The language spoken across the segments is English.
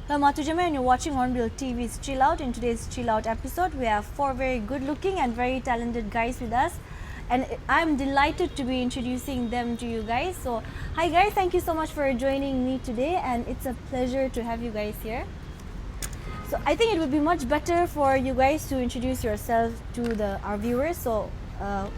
Hello Matujama, and you're watching Hornbill TV's Chill Out. In today's Chill Out episode, we have four very good looking and very talented guys with us. And I'm delighted to be introducing them to you guys. So, hi guys, thank you so much for joining me today, and it's a pleasure to have you guys here. So, I think it would be much better for you guys to introduce yourselves to our viewers. So,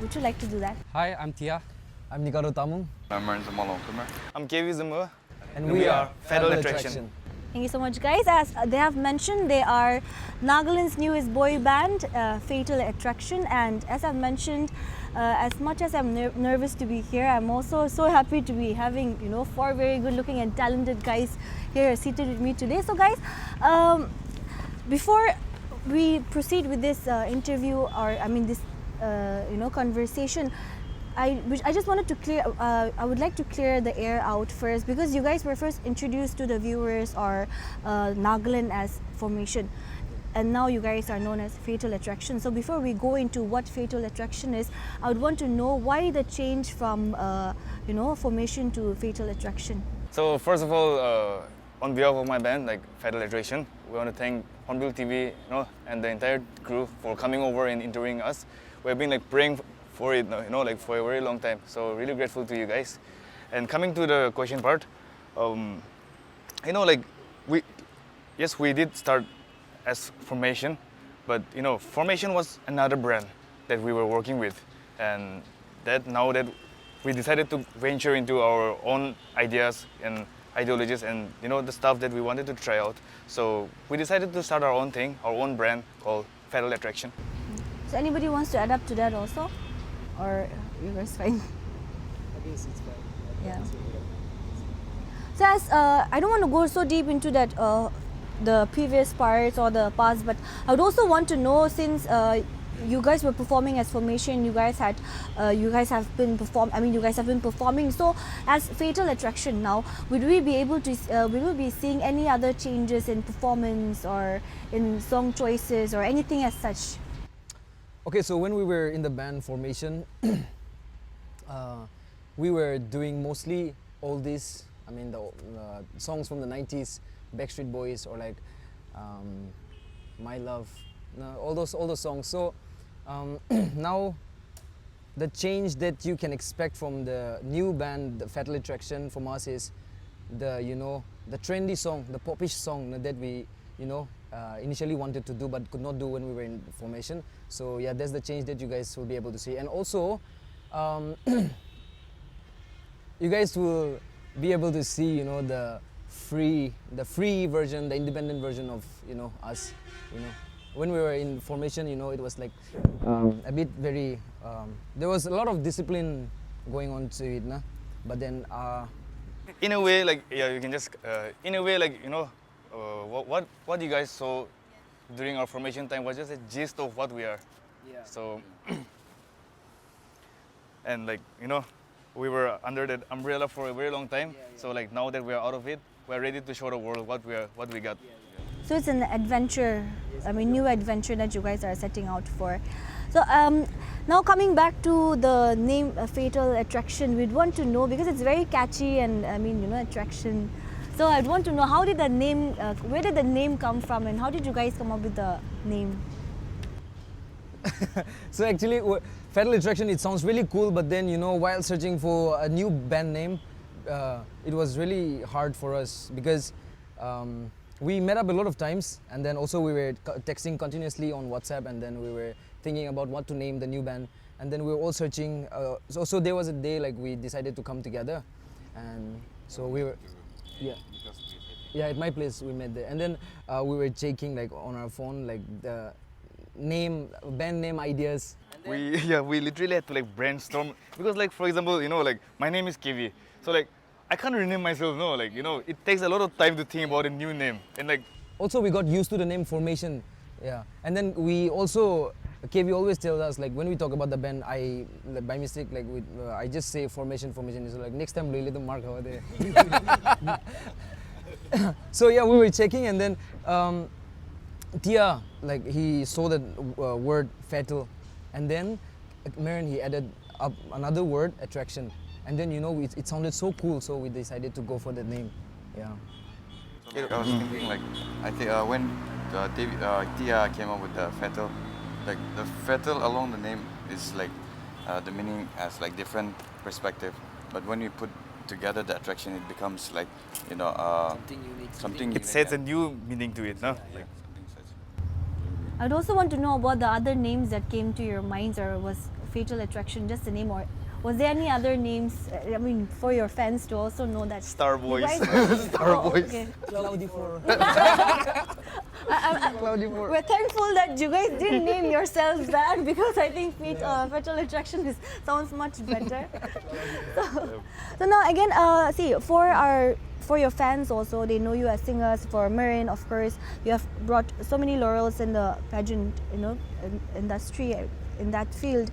would you like to do that? Hi, I'm Tia. I'm Nikaro Tamung. I'm Ernst Malonkumar. I'm KV Zamua. And we are Federal Attraction. Thank you so much, guys. As they have mentioned, they are Nagaland's newest boy band, Fatal Attraction. And as I've mentioned, as much as I'm nervous to be here, I'm also so happy to be having four very good-looking and talented guys here seated with me today. So, guys, before we proceed with this interview, this conversation, I just wanted to clear. I would like to clear the air out first, because you guys were first introduced to the viewers or Nagaland as formation, and now you guys are known as Fatal Attraction. So before we go into what Fatal Attraction is, I would want to know why the change from formation to Fatal Attraction. So first of all, on behalf of my band, like Federal Attraction, we want to thank Hornbilltv, and the entire crew for coming over and interviewing us. We've been like praying for it, for a very long time. So really grateful to you guys. And coming to the question part, we did start as Formation, but Formation was another brand that we were working with, and now that we decided to venture into our own ideas and ideologies and the stuff that we wanted to try out. So we decided to start our own thing, our own brand called Federal Attraction. So anybody wants to add up to that also? Or you guys fine? I guess it's fine. Yeah. So as I don't want to go so deep into that the previous parts or the past, but I would also want to know, since you guys were performing as Formation, you guys have been performing. So as Fatal Attraction now, will we be seeing any other changes in performance or in song choices or anything as such? Okay, so when we were in the band Formation, we were doing mostly all these, the songs from the 90s, Backstreet Boys, or like My Love, all those songs. So now the change that you can expect from the new band, the Fatal Attraction, from us is the trendy song, the popish song that we initially wanted to do but could not do when we were in Formation. So yeah, that's the change that you guys will be able to see. And also, you guys will be able to see the free version, the independent version of us. When we were in Formation, it was like a bit very. There was a lot of discipline going on to it, nah? But then In a way, you can just what you guys saw during our Formation time was just a gist of what we are. Yeah. So and we were under that umbrella for a very long time. So now that we are out of it, we're ready to show the world what we got. So it's an adventure, new adventure that you guys are setting out for. So now coming back to the name Fatal Attraction, we'd want to know, because it's very catchy and attraction. So I'd want to know, how did the name, where did the name come from, and how did you guys come up with the name? So actually, Fatal Attraction, it sounds really cool, but then while searching for a new band name, it was really hard for us, because we met up a lot of times, and then also we were texting continuously on WhatsApp, and then we were thinking about what to name the new band, and then we were all searching. So there was a day we decided to come together, and so we were, at my place we met there, and then we were checking on our phone the band name ideas. We literally had to brainstorm, because for example, my name is KV, so I can't rename myself, it takes a lot of time to think about a new name, and also we got used to the name Formation, and then we also, KV always tells us, when we talk about the band, by mistake, I just say Formation, so next time we little mark over there. So yeah, we were checking, and then Tia, he saw the word Fatal, and then Marin, he added up another word, Attraction, and then it sounded so cool, so we decided to go for that name. Yeah. I was thinking like, I think when Tia came up with the Fatal, like the Fatal along the name is like the meaning has like different perspective, but when you put together the attraction, it becomes like something It unique sets a and- new meaning to it, no? like something such. I'd also want to know about the other names that came to your minds, or was Fatal Attraction just the name, or was there any other names? I mean, for your fans to also know that Star you Boys. guys- Star Oh, Boys. okay. Cloudy for. We're thankful that you guys didn't name yourselves that, because I think Fatal Attraction sounds much better. So now again, see, for your fans also, they know you as singers. For Marin, of course, you have brought so many laurels in the pageant, industry, in that field.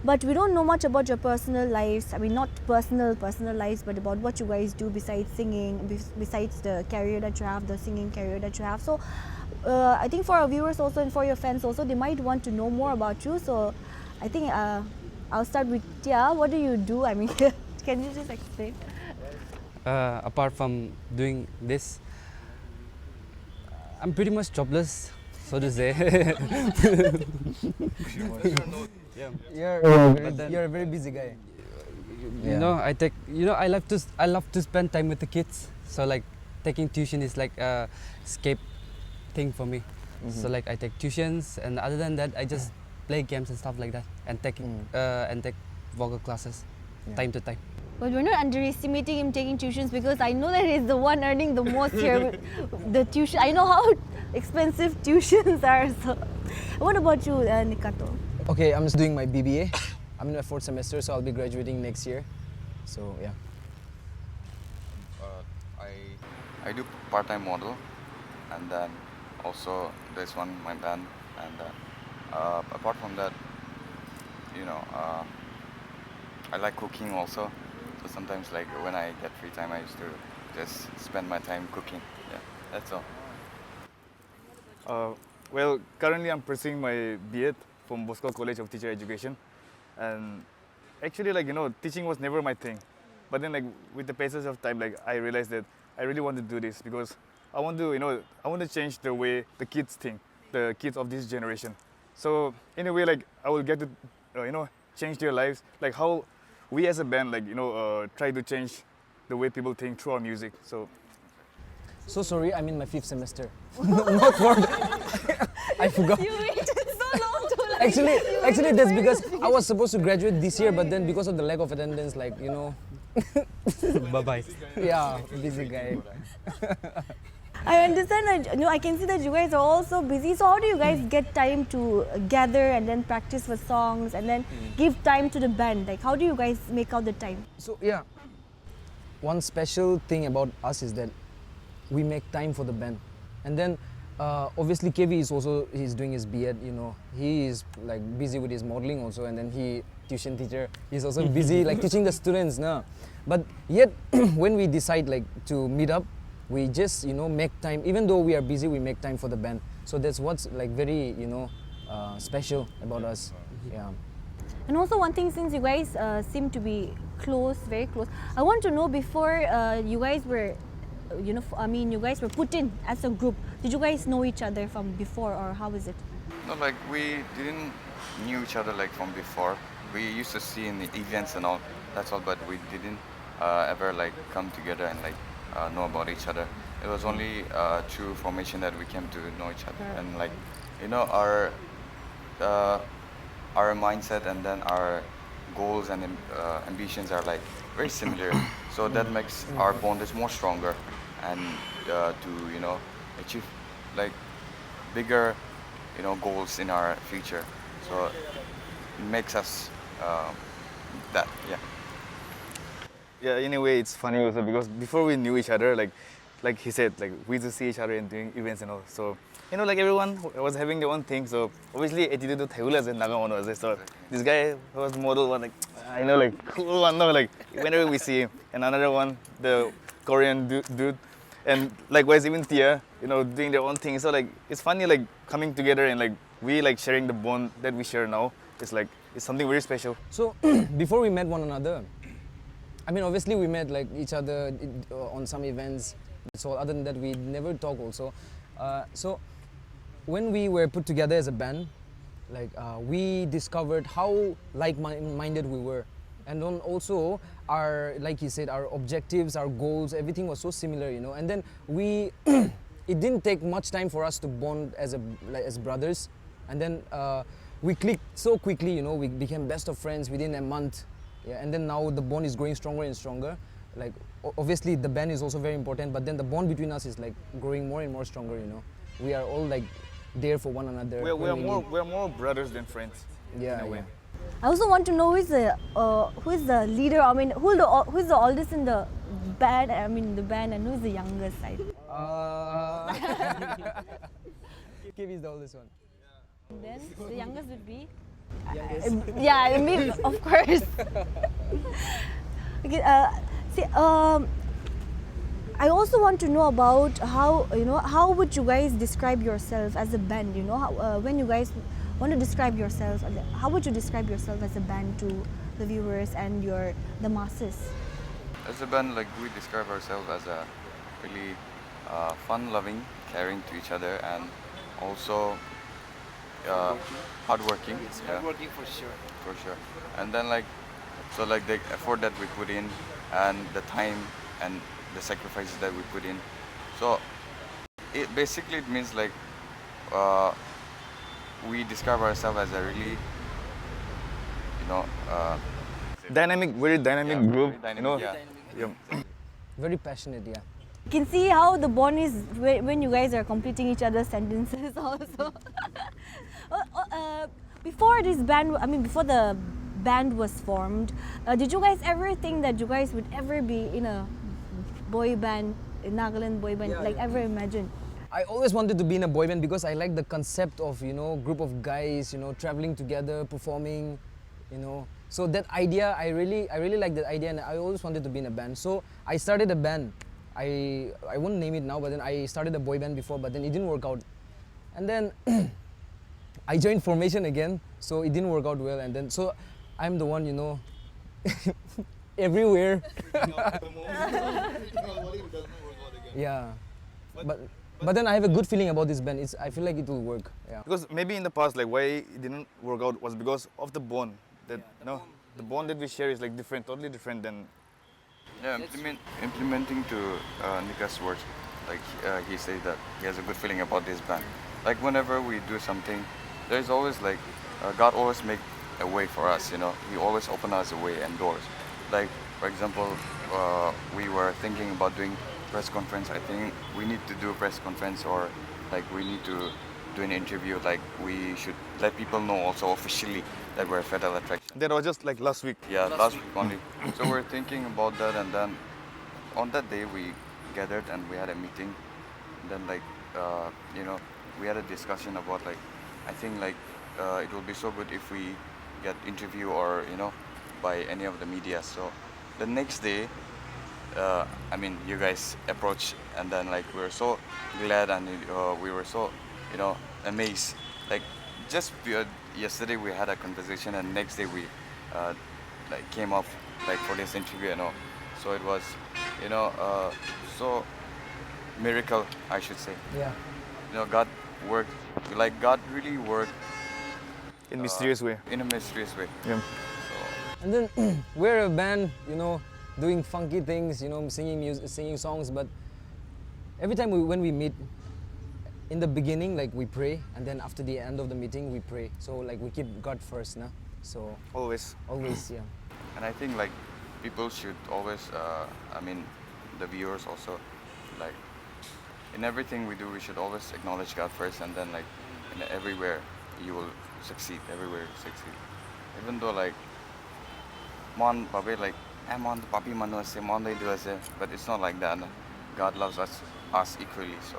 But we don't know much about your personal lives. I mean, not personal lives, but about what you guys do besides singing, besides the career that you have, the singing career that you have. So I think for our viewers also, and for your fans also, they might want to know more about you. So I think I'll start with Tia. What do you do? I mean, can you just explain? Apart from doing this, I'm pretty much jobless, so to say. You're a very busy guy. You know, I love to spend time with the kids. So like taking tuition is like a escape thing for me. So like I take tuitions, and other than that, I just play games and stuff like that, and take vocal classes time to time. But we're not underestimating him taking tuitions, because I know that he's the one earning the most here with the tuition. I know how expensive tuitions are. So, what about you, Nikato? Okay, I'm just doing my BBA. I'm in my 4th semester, so I'll be graduating next year. So yeah. I do part-time model, and then also there's my band, and apart from that, I like cooking also. So sometimes like when I get free time, I used to just spend my time cooking. Yeah, that's all. Well, currently I'm pursuing my B.Ed from Bosco College of Teacher Education, and actually, teaching was never my thing. But then, with the passage of time, I realized that I really want to do this because I want to change the way the kids think, the kids of this generation. So in a way, I will get to, change their lives, like how we as a band, try to change the way people think through our music. So sorry, I'm in my 5th semester. Not 4th. I forgot. You waited so long to Actually, that's because I was supposed to graduate this year, but then because of the lack of attendance, Bye bye. yeah, busy guy. I understand that. I can see that you guys are all so busy. So how do you guys get time to gather and then practice for songs and then give time to the band? Like, how do you guys make out the time? So yeah, one special thing about us is that we make time for the band, and then obviously KV he's doing his B.Ed. He is busy with his modeling also, and then tuition teacher. He's also busy teaching the students now. But yet when we decide to meet up, we just make time. Even though we are busy, we make time for the band. So that's what's very special about us. Yeah. And also one thing, since you guys seem to be close, very close, I want to know, before you guys were, you guys were put in as a group, did you guys know each other from before, or how is it? No, we didn't knew each other from before. We used to see in the events and all. That's all, but we didn't ever come together and know about each other. It was only through formation that we came to know each other, and our mindset and then our goals and ambitions are very similar. So that makes our bond is more stronger, and to achieve bigger goals in our future. So it makes us that, yeah. Yeah, in a way, it's funny also because before we knew each other, like he said, we used to see each other and doing events and all. So, everyone was having their own thing. So obviously, attitude to Thailand and Naga one. So this guy was model one, cool one, no, whenever we see him, and another one, the Korean dude, and likewise even Tia, doing their own thing. So it's funny, coming together and we sharing the bond that we share now. It's it's something very special. So before we met one another, I mean, obviously we met each other on some events, That's all. Other than that, we never talk also. So when we were put together as a band, like we discovered how like-minded we were, and then also our, like he said, our objectives, our goals, everything was so similar, you know. And then we, it didn't take much time for us to bond as as brothers, and then we clicked so quickly, you know. We became best of friends within a month, yeah. And then now the bond is growing stronger and stronger. Like obviously the band is also very important, but then the bond between us is like growing more and more stronger, you know. We are all like there for one another. We're more brothers than friends. Yeah, in a way. yeah. I also want to know who is the leader. I mean, who's the oldest in the band? I mean, the band, and who's the youngest side? Kev is the oldest one. Then the youngest would be. Yeah, I mean, of course. Okay. See, I also want to know about how, you know, how would you guys describe yourself as a band? You know, how, when you guys want to describe yourself, how would you describe yourself as a band to the viewers and the masses? As a band, like we describe ourselves as a really fun-loving, caring to each other, and also hardworking. Hardworking for sure. For sure. And then like the effort that we put in, and the time and the sacrifices that we put in. So it basically it means like we describe ourselves as a really, you know, Very dynamic yeah, group. very dynamic, You know. yeah. Yeah. Very passionate, yeah. You can see how the bond is when you guys are completing each other's sentences also. Before this band, I mean, before the band was formed, did you guys ever think that you guys would ever be in a boy band, a Nagaland boy band, like ever imagine? I always wanted to be in a boy band because I like the concept of, you know, group of guys, you know, traveling together, performing, you know. So that idea, I really like that idea, and I always wanted to be in a band. So I started a band. I won't name it now, but then I started a boy band before, but then it didn't work out. And then I joined formation again, so it didn't work out well. And then so I'm the one, you know, everywhere. Yeah, but then I have a good feeling about this band. I feel like it will work. Yeah. Because maybe in the past, like why it didn't work out was because of the bond. That the bond that we share is like different, totally different than. Yeah, implementing to Nika's words, like he said that he has a good feeling about this band. Like whenever we do something, there's always like God always make a way for us. You know, He always open us a way and doors. Like for example, we were thinking about doing press conference. I think we need to do a press conference, or like we need to do an interview. Like we should let people know also officially that we're a Federal Attraction. That was just like last week. Yeah, last week only. So we're thinking about that, and then on that day we gathered and we had a meeting. And then like you know, we had a discussion about like I think like it will be so good if we get interview or you know by any of the media. So the next day, I mean you guys approached, and then like we were so glad, and we were so you know amazed. Like just yesterday we had a conversation, and next day we like came up like for this interview, you know. So it was, you know, so miracle, I should say. Yeah. You know, God worked, like God really worked In mysterious way. in a mysterious way. Yeah. And then we're a band, you know, doing funky things, you know, singing songs. But every time when we meet, in the beginning, like we pray, and then after the end of the meeting, we pray. So like we keep God first, nah? So Always. always, yeah. And I think like people should always, I mean, the viewers also, like in everything we do, we should always acknowledge God first, and then like in everywhere you will succeed. Everywhere you succeed. Even though like mon babe like mon papi manu ase mon they do ase, but it's not like that. God loves us equally. So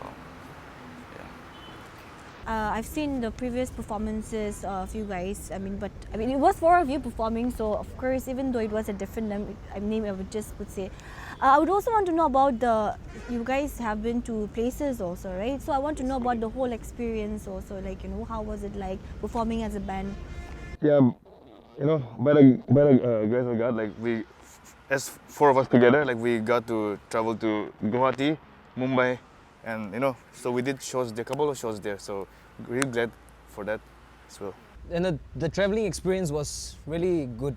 yeah. I've seen the previous performances of you guys. I mean, it was four of you performing. So of course, even though it was a different name, I would say. I would also want to know about you guys have been to places also, right? So I want to know about the whole experience also. Like, you know, how was it like performing as a band? Yeah, you know, by the grace of God, like we, as four of us together, like we got to travel to Guwahati, Mumbai, and so we did shows there, a couple of shows there. So really glad for that as well. And the traveling experience was really good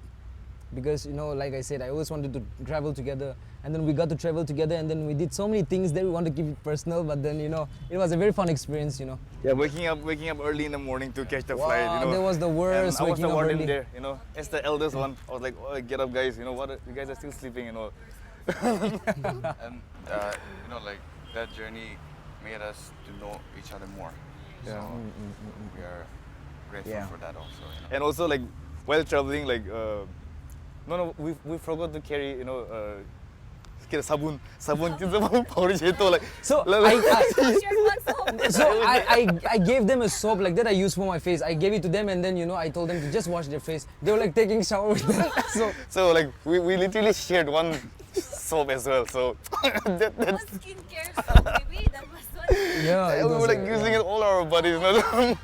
because like I said, I always wanted to travel together, and then we got to travel together, and then we did so many things that we want to keep it personal, but then it was a very fun experience. Yeah, waking up early in the morning to catch the flight. That was the worst. And I was the waking up warden early. there. As the eldest one, I was like, oh, get up, guys. What? You guys are still sleeping. And like that journey made us to know each other more. Yeah. So we are grateful Yeah. for that also. And also like while traveling, like we forgot to carry sabun powder like. So I gave them a soap like that I use for my face. I gave it to them, and then I told them to just wash their face. They were like taking shower with that. So like we literally shared one soap as well. So that's Skincare soap, maybe that was one. yeah, we were like using it all our bodies. That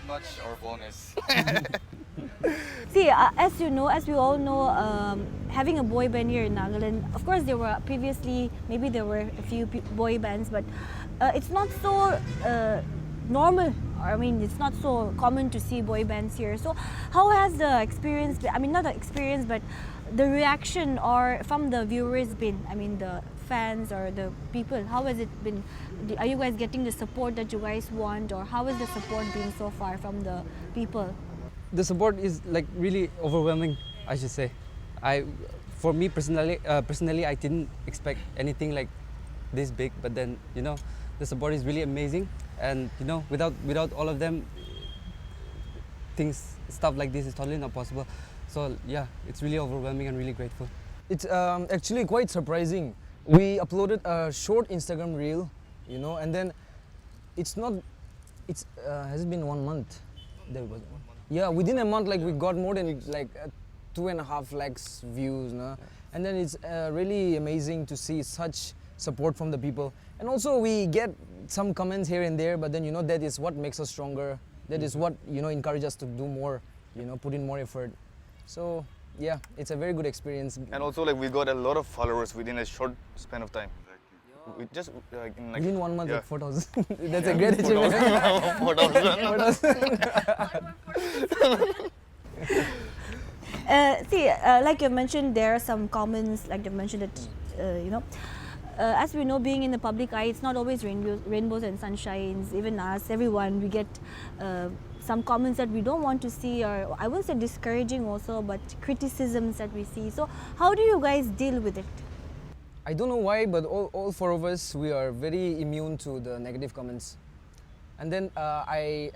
much our bonus. See, as you know, as we all know, having a boy band here in Nagaland, of course there were previously, maybe there were a few boy bands, but it's not so normal. I mean, it's not so common to see boy bands here. So how has the experience been? I mean, not the experience, but the reaction or from the viewers been? I mean, the fans or the people, how has it been? Are you guys getting the support that you guys want, or how has the support been so far from the people? The support is like really overwhelming, I should say. For me personally, I didn't expect anything like this big, but then the support is really amazing, and without all of them, stuff like this is totally not possible. So yeah, it's really overwhelming and really grateful. It's actually quite surprising. We uploaded a short Instagram reel, and then has it been 1 month? There was yeah, within a month, like we got more than like 2.5 lakhs views, and then it's really amazing to see such support from the people. And also we get some comments here and there, but then that is what makes us stronger. That is what encourages us to do more, put in more effort. So yeah, it's a very good experience. And also like we got a lot of followers within a short span of time. We just Within 1 month, yeah. like 4,000. That's a great achievement. 4,000. See, like you mentioned, there are some comments, like you mentioned that, as we know, being in the public eye, it's not always rainbows and sunshines. Even us, everyone, we get some comments that we don't want to see, or I won't say discouraging also, but criticisms that we see. So how do you guys deal with it? I don't know why, but all four of us, we are very immune to the negative comments. And then I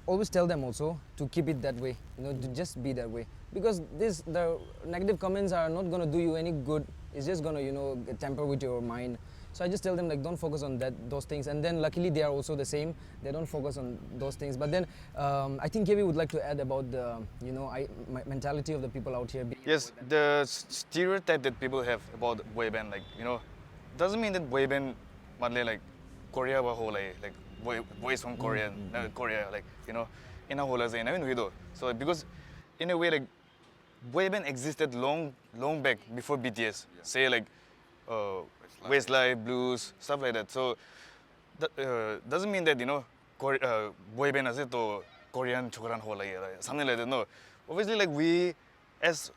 always tell them also to keep it that way, to just be that way. Because the negative comments are not gonna do you any good. It's just gonna, tamper with your mind. So I just tell them like, don't focus on those things. And then luckily they are also the same. They don't focus on those things. But then I think Kevi would like to add about the, mentality of the people out here. Yes, the stereotype that people have about boy band, like doesn't mean that boy band, like Korea wa whole like boys from Korea, Korea, like in a whole so because in a way like boy band existed long back before BTS. Yeah. Say like Westlife, Blues, stuff like that. So that doesn't mean that boy band as it or Korean chokoran whole like something like that. No, obviously like we as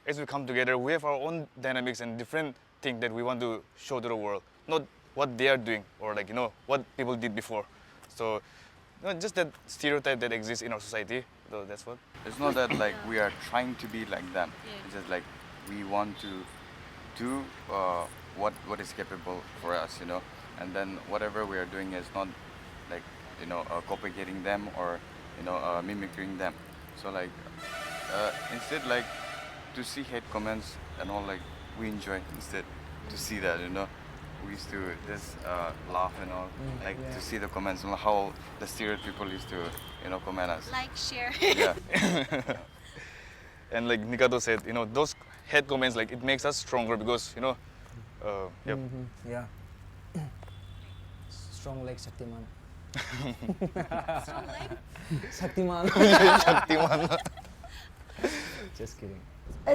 as we come together, we have our own dynamics and different things that we want to show to the world. Not what they are doing or like what people did before. So just that stereotype that exists in our society. So that's what. It's not that like we are trying to be like them. Yeah. It's just like we want to do what is capable for us, and then whatever we are doing is not like copying them or mimicking them. So like instead like to see hate comments and all, like we enjoy instead to see that, we used to just laugh and all, like to see the comments and how the stereotype people used to comment us. Like, share. Yeah. And like Nikato said, those hate comments, like it makes us stronger because yep. Yeah. Strong like Shaktiman. Strong leg? Shaktiman. Shaktiman. Just kidding.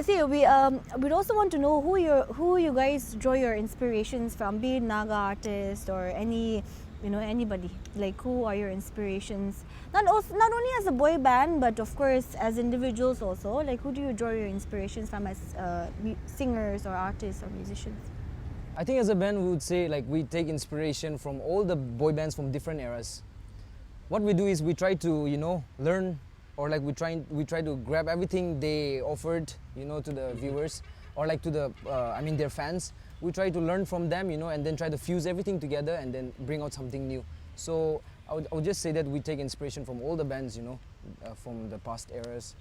See, we'd also want to know who you guys draw your inspirations from, be it Naga artist or anybody. Like, who are your inspirations? Not only as a boy band, but of course as individuals also. Like, who do you draw your inspirations from as singers or artists or musicians? I think as a band we would say like we take inspiration from all the boy bands from different eras. What we do is we try to learn, or like we try to grab everything they offered to the viewers, or like to the their fans. We try to learn from them, and then try to fuse everything together and then bring out something new. So I would just say that we take inspiration from all the bands, from the past eras,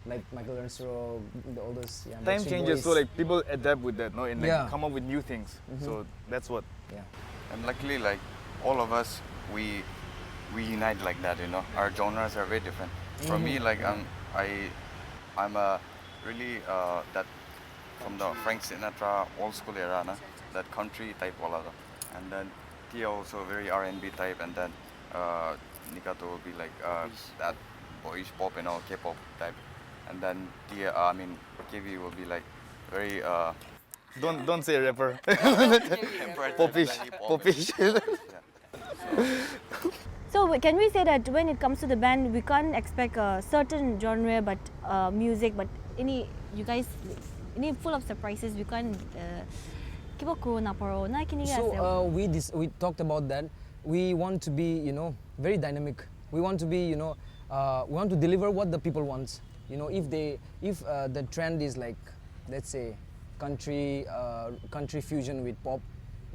like Michael Earnshaw, all those. Yeah, Time Backstreet changes, so Boys. like people adapt with that, no, and like Yeah. come up with new things. So that's what. Yeah. And luckily, like all of us, we unite like that. Our genres are very different. For me, like I'm a really that from the Frank Sinatra old school era, that country type wala. And then Tia also very R&B type, and then Nikato will be like that boyish pop, K-pop type. And then Tia, KV will be like very Don't say rapper. popish. Popish. So can we say that when it comes to the band, we can't expect a certain genre, but music, but you guys, full of surprises. We can't keep So we talked about that. We want to be very dynamic. We want to be we want to deliver what the people want. If the trend is like, let's say, country fusion with pop,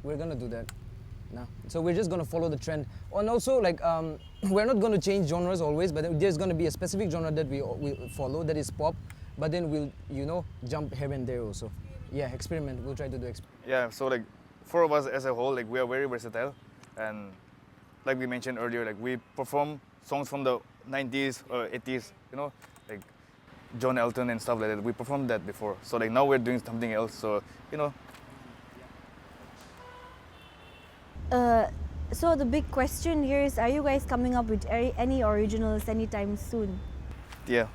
we're gonna do that. No. So we're just gonna follow the trend. And also like we're not gonna change genres always, but there's gonna be a specific genre that we follow, that is pop. But then we'll jump here and there also. Yeah, experiment. We'll try to do Yeah, so like 4 of us as a whole, like we are very versatile, and like we mentioned earlier, like we perform songs from the 90s or 80s, like John Elton and stuff like that. We performed that before, so like now we're doing something else. So So the big question here is: are you guys coming up with any originals anytime soon? yeah.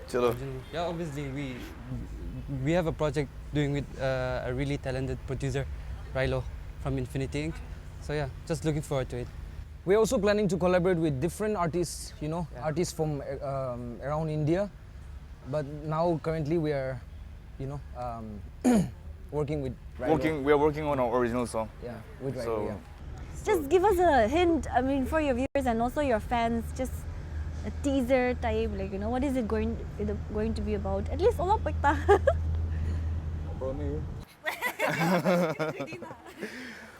Chalo. Yeah, obviously we have a project doing with a really talented producer, Rilo from Infinity Inc. So yeah, just looking forward to it. We're also planning to collaborate with different artists, artists from around India. But now currently we are, working with Rilo. We are working on our original song. Yeah, with Rilo. So Yeah. Just give us a hint. I mean, for your viewers and also your fans, just a teaser type. Like, what is it going to be about? At least all pekta.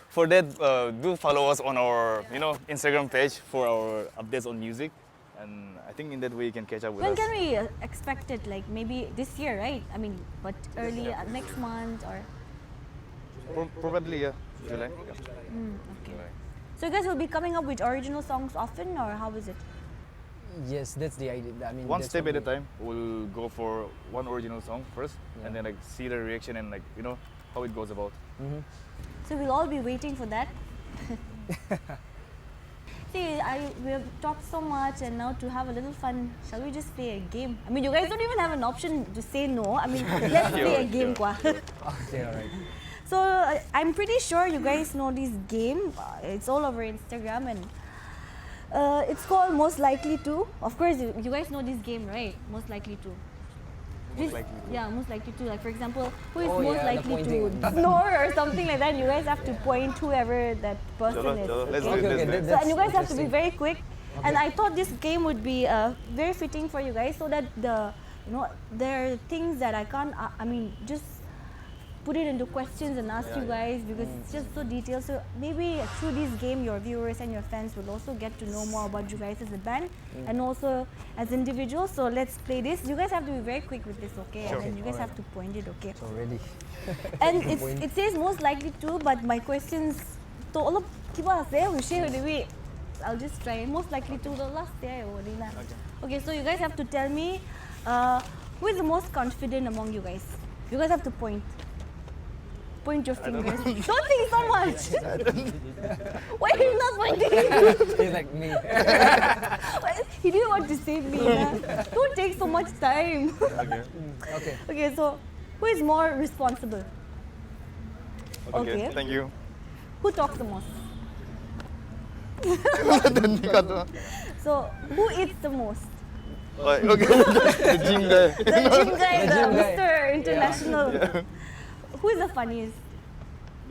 for that, do follow us on our Instagram page for our updates on music, and I think in that way you can catch up with When us. can we expect it? Like maybe this year, right? I mean, but early next month or? Probably July. Okay. So you guys will be coming up with original songs often, or how is it? Yes, that's the idea. I mean, One that's step what at a we- time. We'll go for one original song first, Yeah. and then like see the reaction and like how it goes about. So we'll all be waiting for that. See, we have talked so much, and now to have a little fun, shall we just play a game? I mean, you guys don't even have an option to say no. I mean, let's play a game, kwa. Okay, all right. So I'm pretty sure you guys know this game. It's all over Instagram, and it's called Most Likely To. Of course, you guys know this game, right? Most Likely To. Yeah, most likely to. Like for example, who is Oh, most yeah, the likely to pointing. snore or something like that? You guys have to point whoever that person is. Let's okay? do it. Okay, Let's do it. So, and you guys have to be interesting. very quick. And I thought this game would be very fitting for you guys, so that there are things that I can't. Just put it into questions and ask you guys, because it's just so detailed. So maybe through this game, your viewers and your fans will also get to know more about you guys as a band and also as individuals. So let's play this. You guys have to be very quick with this, okay? Sure. And then you guys have to point it, okay? So ready. And it says most likely to, but my questions to all of kiba say we share with me. I'll just try. Most likely to the last day. Okay, so you guys have to tell me who is the most confident among you guys. You guys have to point. point your fingers. Don't think so much. Why are you not pointing? He's like me. He didn't want to save me. Don't take so much time. Okay. Okay, so who is more responsible? Okay. Thank you. Who talks the most? Nikata. So who eats the most? Okay. The gym guy. The gym guy, The gym guy. Mr. International. Who is the funniest?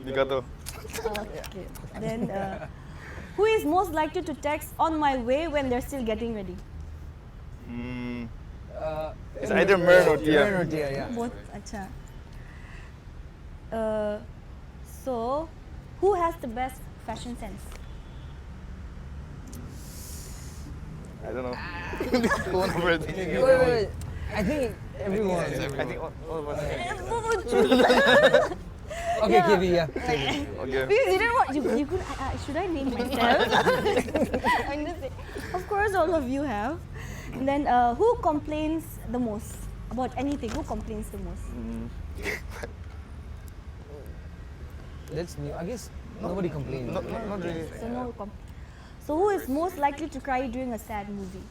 Nikata. Okay. Then who is most likely to text on my way when they're still getting ready? It's either Mern or Tia. Mern or Tia, yeah. Both. Acha. So who has the best fashion sense? I don't know. One of it. Wait. I think everyone. I think all of us. Okay, Yeah. KV, yeah. Okay. Because you didn't want you could should I name myself? I'm gonna say, of course all of you have. And then who complains the most about anything? Who complains the most? That's new. I guess nobody complains. Not really. So no so who is most likely to cry during a sad movie?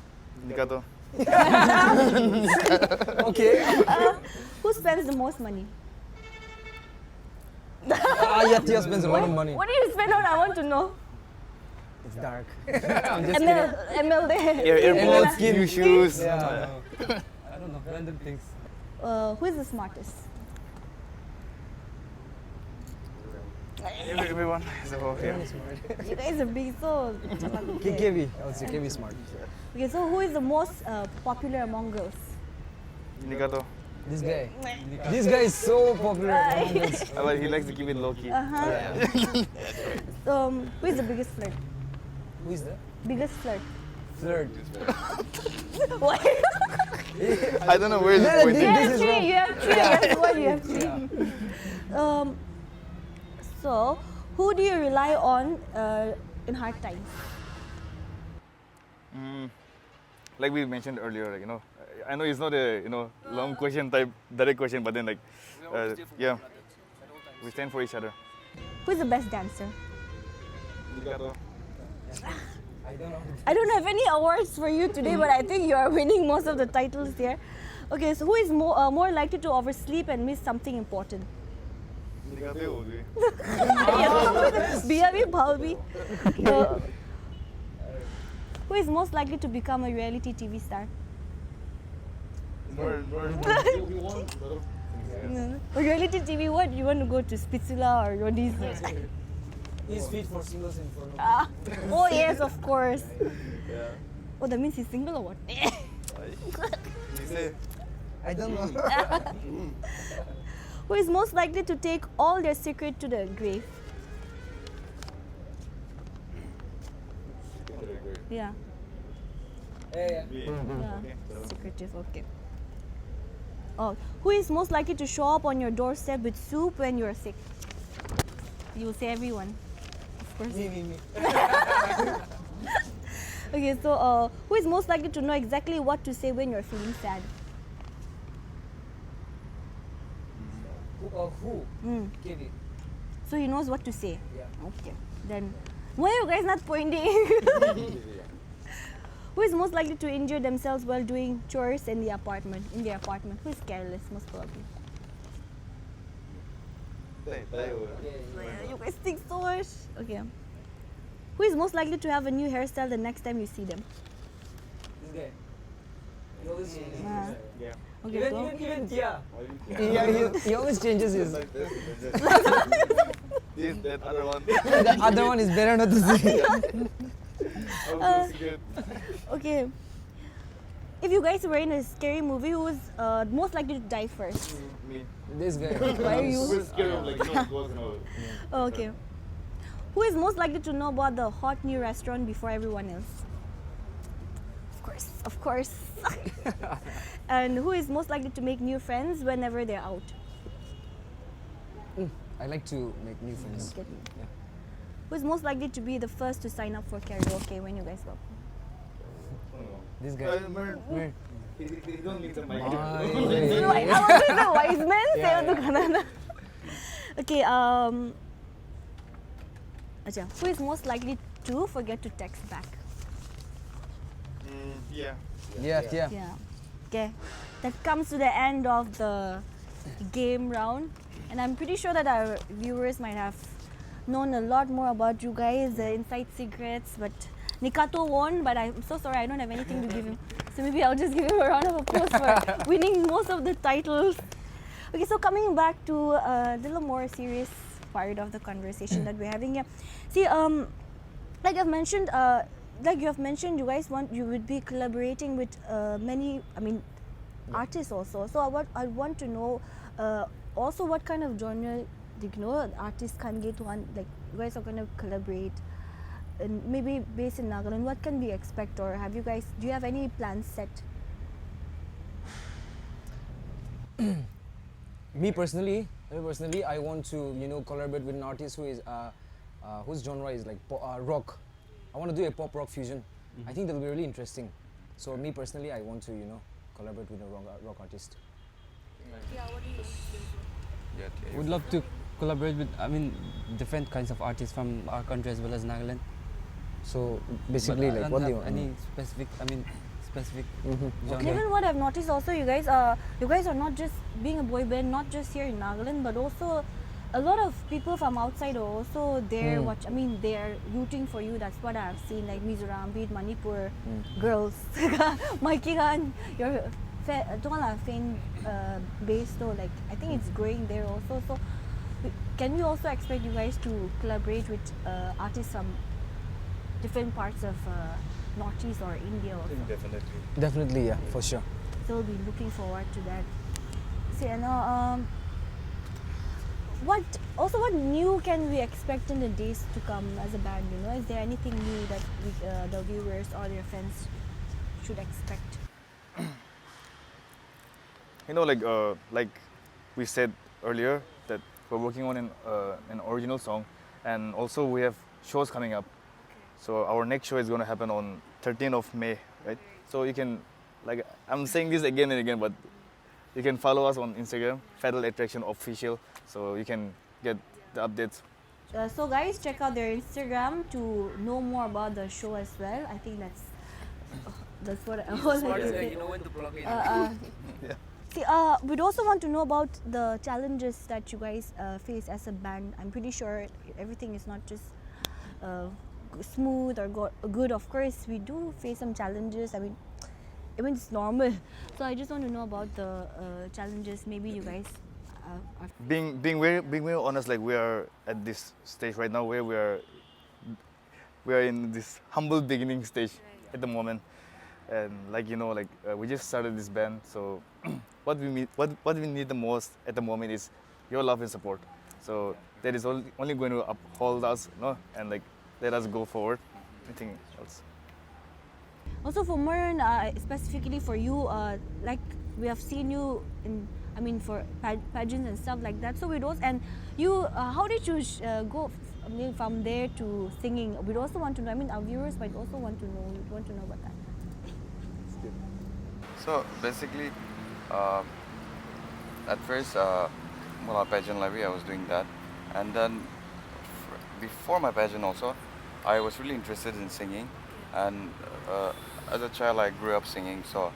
Nikata. Okay. Who spends the most money? Yeah, Tia spends a lot of money. What do you spend on? I want to know. It's dark. I'm just kidding. ML there. Airpods, new shoes. Yeah. I don't know, random things. Who is the smartest? Everyone is above here. You guys are big, so. KV. I would say KV smart. Okay, so who is the most popular among girls? Nikata. This guy. This guy is so popular. among us. But he likes to keep it low key. Who is the biggest flirt? Who is that? Biggest flirt. Flirt. Why? I don't know where it's No, pointing. You have is three. wrong. You have three. Yes, one. You have three. So, who do you rely on in hard times? Like we mentioned earlier, like, I know it's not a long question type direct question, but then yeah, we stand for each other. Who is the best dancer? Nikata. I don't have any awards for you today, but I think you are winning most of the titles here. Okay, so who is more likely to oversleep and miss something important? Nikata ho gayi. Biya bhi, bhau bhi. Who is most likely to become a reality TV star? Reality TV, what? You want to go to Spitzula or Rodis? He's fit for singles and for Oh yes, of course. Oh, that means he's single or what? You say I don't know. Who is most likely to take all their secret to the grave? Yeah. Yeah. Yeah. Secretive, okay. Oh, who is most likely to show up on your doorstep with soup when you're sick? You will say everyone, of course. Me. Okay, so who is most likely to know exactly what to say when you're feeling sad? Who? KV. So he knows what to say. Yeah. Okay. Then why are you guys not pointing? Who is most likely to injure themselves while doing chores in their apartment? Who is careless, most probably? You guys think so much. Okay. Who is most likely to have a new hairstyle the next time you see them? This guy. He always changes. yeah. Okay. So, Even Tia. Yeah, he always changes his. That other one. The other one is better not to see. okay. If you guys were in a scary movie, who is most likely to die first? Me. This guy. Why are you? Scared of ghosts and all. Oh, okay. Who is most likely to know about the hot new restaurant before everyone else? Of course. And who is most likely to make new friends whenever they're out? I like to make new friends. Get me. Yeah. Who is most likely to be the first to sign up for karaoke when you guys go? This guy. He don't need the mic. I was with the wise men. Yeah, Sayo to kanana. Okay, Acha, who is most likely to forget to text back? Yeah. Yeah. Yeah. Okay. That comes to the end of the game round, and I'm pretty sure that our viewers might have known a lot more about you guys, the inside secrets. But Nikato won, but I'm so sorry, I don't have anything to give him. So maybe I'll just give him a round of applause for winning most of the titles. Okay, so coming back to a little more serious part of the conversation that we're having here. See, like I've mentioned, you guys would be collaborating with many, artists also. So I want to know also what kind of genre, artists can get one, like you guys are going to collaborate, and maybe based in Nagaland. What can we expect, or do you have any plans set? Me personally, I want to collaborate with an artist who is whose genre is like rock. I want to do a pop rock fusion. I think that'll be really interesting. So me personally, I want to collaborate with a rock artist. Would love to collaborate with, different kinds of artists from our country as well as Nagaland. So basically, But I like don't what do have you want? any specific, genre. And even what I've noticed also, you guys are not just being a boy band, not just here in Nagaland, but also a lot of people from outside are also there. They are rooting for you. That's what I've seen, like Mizoram, be it Manipur, girls, Mikey Khan, your fan base though. Like I think it's growing there also. So can we also expect you guys to collaborate with artists from different parts of Northeast or India also? Definitely, yeah, for sure. So we'll be looking forward to that. See, what new can we expect in the days to come as a band? Is there anything new that the viewers or their fans should expect? Like we said earlier, that we're working on an original song, and also we have shows coming up. So our next show is going to happen on 13th of May, right? So you can, like, I'm saying this again and again, but you can follow us on Instagram, Federal Attraction Official, so you can get the updates. So guys, check out their Instagram to know more about the show as well. I think that's what I was like to say. You know when to plug in. Yeah. See, we'd also want to know about the challenges that you guys face as a band. I'm pretty sure everything is not just smooth or good. Of course, we do face some challenges. I mean, it's normal. So I just want to know about the challenges. Maybe you guys are Being very honest, like we are at this stage right now where we are in this humble beginning stage at the moment, and we just started this band. So what we need the most at the moment is your love and support. So that is only going to uphold us, and let us go forward. Nothing else. also for Mern, specifically for you. Like we have seen you for pageants and stuff like that. So we don't. And you, how did you go from there to singing? We'd also want to know. Our viewers might also want to know. We'd want to know about that. So basically, at first, pageant library, I was doing that, and then before my pageant also, I was really interested in singing, and as a child I grew up singing. So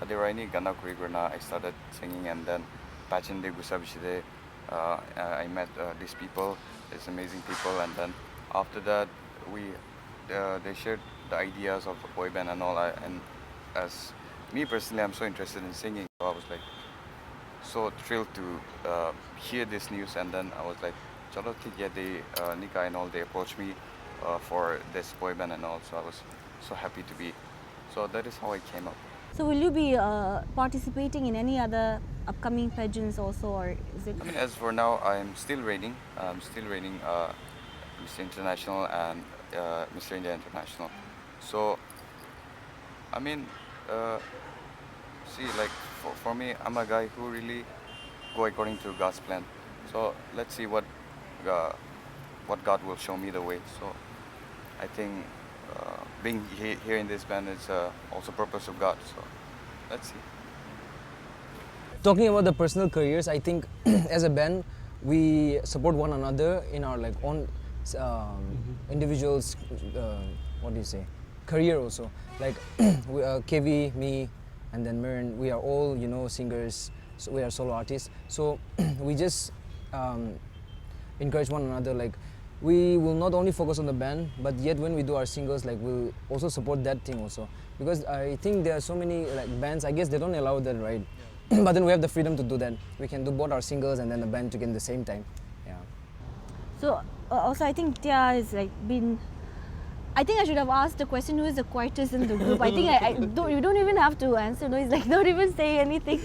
there were any Gana Kurigrana, I started singing, and then pageant de Gusabishide, I met these people, these amazing people, and then after that they shared the ideas of the boy band and all. And as me personally, I'm so interested in singing, so I was like so thrilled to hear this news, and then I was like, chalo theek hai, they Nika and all, they approached me for this boy band and all, so I was so happy to be. So that is how I came up. So will you be participating in any other upcoming pageants also, or is it? As for now, I'm still reigning. Mr. International and Mr. India International. So, for me, I'm a guy who really go according to God's plan. So let's see what God will show me the way. So I think being here in this band is also purpose of God. So let's see. Talking about the personal careers, I think as a band, we support one another in our like own individuals. What do you say? Career also. Like KV, me, and then Mern. We are all singers. So we are solo artists. So we just encourage one another. Like we will not only focus on the band, but yet when we do our singles, like we'll also support that thing also. Because I think there are so many like bands. I guess they don't allow that, right? Yeah. But then we have the freedom to do that. We can do both our singles and then the band together at the same time. Yeah. So also I think Tia has like been. I think I should have asked the question, who is the quietest in the group. I think you don't even have to answer. No, he's like, don't even say anything.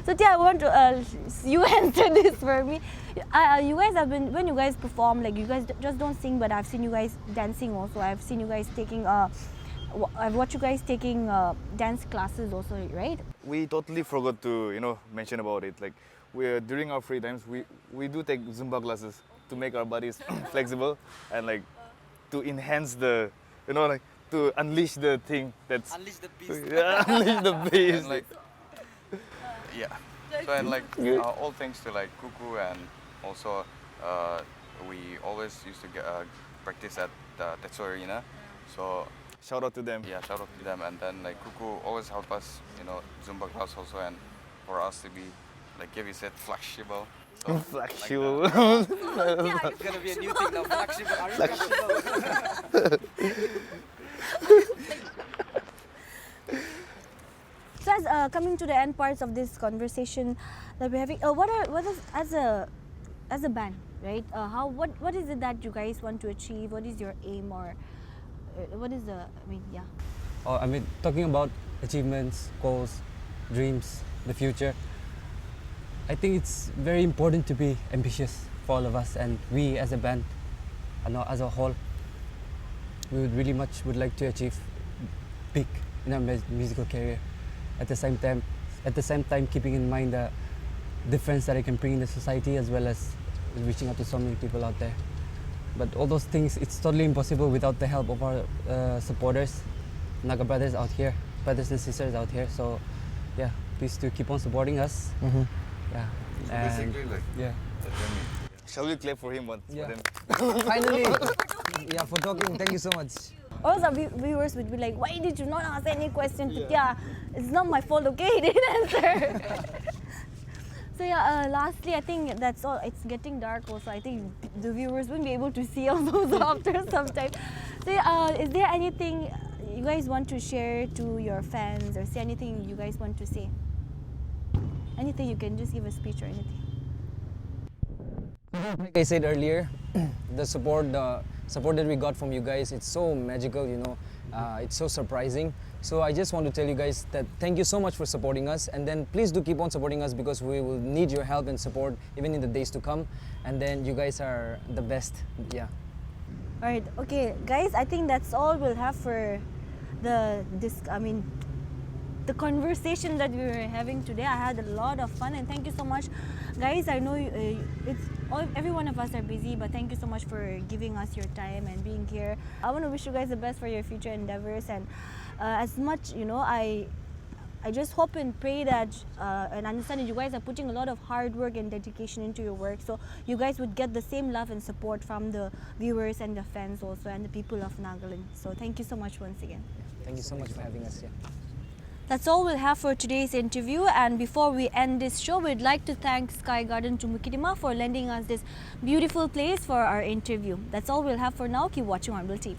So Tia, I want to you answer this for me. You guys have been, when you guys perform, like you guys just don't sing, but I've seen you guys dancing also. I've seen you guys taking I've watched you guys taking dance classes also, right? We totally forgot to mention about it. Like during our free times, we do take Zumba classes to make our bodies flexible and like to enhance the like to unleash the thing that's Unleash the beast. yeah, unleash the beast. And like, yeah. So and like all thanks to like Kuku, and also we always used to practice at Tetsu Arena. So Shout out to them. yeah, shout out to them. And then like Kuku always help us, Zumba class also, and for us to be like Gaby said, flexible. So, Flexible. It's gonna be a new thing now. Flexible. Are you flexible? So as coming to the end parts of this conversation that we're having, what is as a band, right? What is it that you guys want to achieve? What is your aim, or what is the? Talking about achievements, goals, dreams, the future. I think it's very important to be ambitious for all of us, and we as a band, as a whole, we would like to achieve big in our musical career. At the same time, keeping in mind the difference that I can bring in the society, as well as reaching out to so many people out there. But all those things, it's totally impossible without the help of our supporters, Naga brothers out here, brothers and sisters out here. So, yeah, please do keep on supporting us. Mm-hmm. Yeah. So And basically like yeah. Shall we clap for him once? Yeah. For them? Finally. Yeah, for talking. Thank you so much. Also, viewers would be like, why did you not ask any question to Tia? It's not my fault, okay? He didn't answer. So yeah, lastly, I think that's all. It's getting dark also. I think the viewers won't be able to see all those after some time. So is there anything you guys want to share to your fans, or say anything you guys want to say? Anything, you can just give a speech or anything. Like I said earlier, the support that we got from you guys, it's so magical, it's so surprising. So I just want to tell you guys that thank you so much for supporting us, and then please do keep on supporting us, because we will need your help and support even in the days to come. And then you guys are the best. Yeah. All right, okay, guys. I think that's all we'll have for the conversation that we were having today. I had a lot of fun, and thank you so much, guys. I know every one of us are busy, but thank you so much for giving us your time and being here. I want to wish you guys the best for your future endeavors, and as much, I just hope and pray that and understand that you guys are putting a lot of hard work and dedication into your work, so you guys would get the same love and support from the viewers and the fans also, and the people of Nagaland. So thank you so much once again. Thank you so much for having us here. That's all we'll have for today's interview, and before we end this show, we'd like to thank Sky Garden Tumukidima for lending us this beautiful place for our interview. That's all we'll have for now. Keep watching Hornbill TV.